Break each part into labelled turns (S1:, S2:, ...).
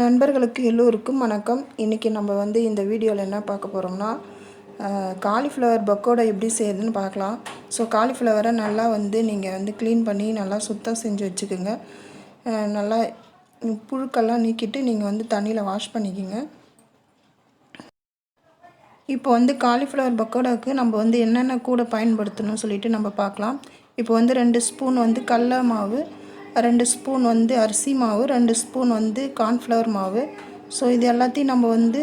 S1: நண்பர்களுக்கு எல்லோருக்கும் வணக்கம். இன்றைக்கி நம்ம இந்த வீடியோவில் என்ன பார்க்க போகிறோம்னா, காலிஃப்ளவர் பக்கோடா எப்படி செய்யுதுன்னு பார்க்கலாம். ஸோ காலிஃப்ளவரை நல்லா நீங்கள் க்ளீன் பண்ணி நல்லா சுத்தம் செஞ்சு வச்சுக்கோங்க. நல்லா புழுக்கெல்லாம் நீக்கிட்டு நீங்கள் தண்ணியில் வாஷ் பண்ணிக்கோங்க. இப்போ காலிஃப்ளவர் பக்கோடாவுக்கு நம்ம என்னென்ன கூட பயன்படுத்தணும்னு சொல்லிட்டு நம்ம பார்க்கலாம். இப்போ 2 ஸ்பூன் கடல மாவு, 2 ஸ்பூன் அரிசி மாவு, 2 ஸ்பூன் கார்ன்ஃப்ளவர் மாவு. ஸோ இது எல்லாத்தையும் நம்ம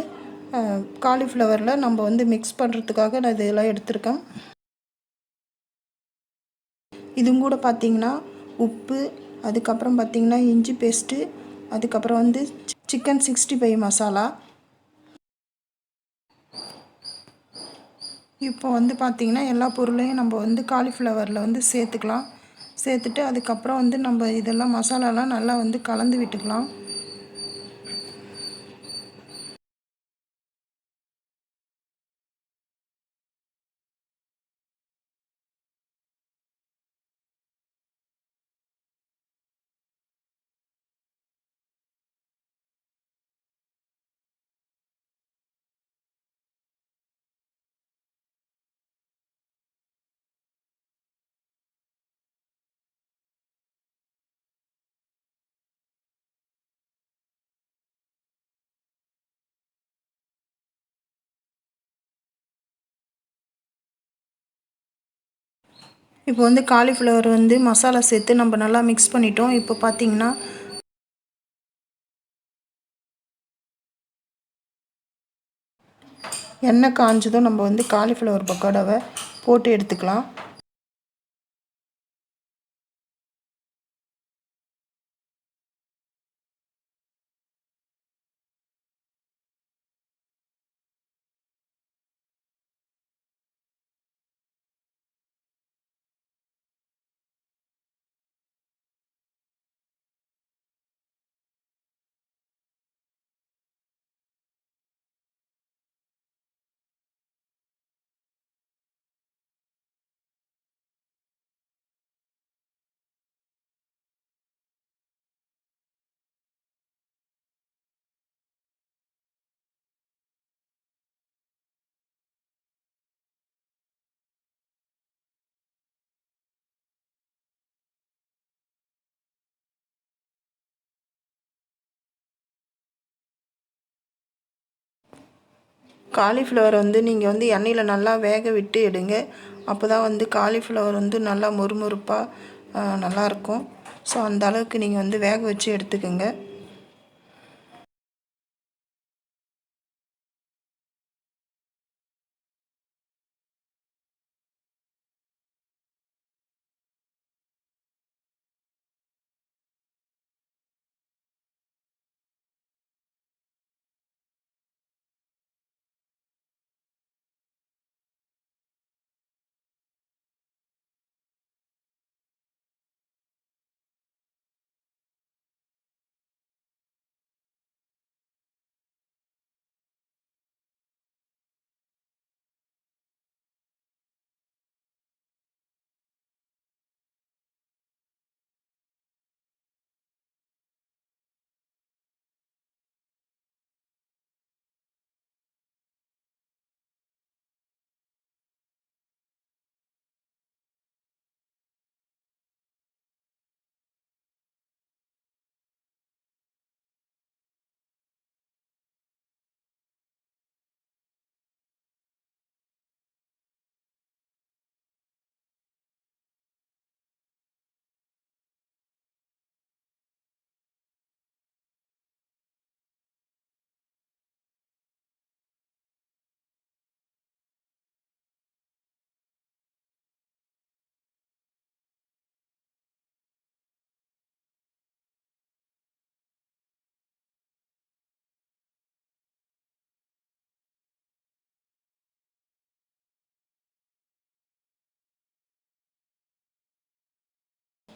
S1: காலிஃப்ளவரில் நம்ம மிக்ஸ் பண்ணுறதுக்காக நான் இதெல்லாம் எடுத்திருக்கேன். இதுவும் கூட பார்த்திங்கன்னா உப்பு, அதுக்கப்புறம் பார்த்திங்கன்னா இஞ்சி பேஸ்ட்டு, அதுக்கப்புறம் சிக்கன் 65 மசாலா. இப்போ பார்த்திங்கன்னா எல்லா பொருளையும் நம்ம காலிஃப்ளவரில் சேர்த்துக்கலாம். சேர்த்துட்டு அதுக்கப்புறம் நம்ம இதெல்லாம் மசாலாலாம் நல்லா கலந்து விட்டுக்கலாம். இப்போ காலிஃப்ளவர் மசாலா சேர்த்து நம்ம நல்லா மிக்ஸ் பண்ணிட்டோம். இப்போ பார்த்திங்கன்னா எண்ணெய் காஞ்சதும் நம்ம காலிஃப்ளவர் பக்கோடாவை போட்டு எடுத்துக்கலாம். காலிஃப்ளவர் நீங்கள் எண்ணெயில் நல்லா வேக விட்டு எடுங்க. அப்போ தான் காலிஃப்ளவர் நல்லா மொறுமொறுப்பாக நல்லாயிருக்கும். ஸோ அந்த அளவுக்கு நீங்கள் வேக வச்சு எடுத்துக்கோங்க.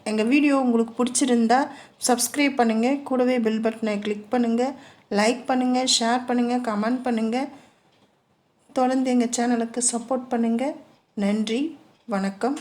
S1: எங்கள் வீடியோ உங்களுக்கு பிடிச்சிருந்தா சப்ஸ்கிரைப் பண்ணுங்கள், கூடவே பெல் பட்டனை கிளிக் பண்ணுங்கள், லைக் பண்ணுங்கள், ஷேர் பண்ணுங்கள், கமெண்ட் பண்ணுங்கள். தொடர்ந்து எங்கள் சேனலுக்கு சப்போர்ட் பண்ணுங்கள். நன்றி, வணக்கம்.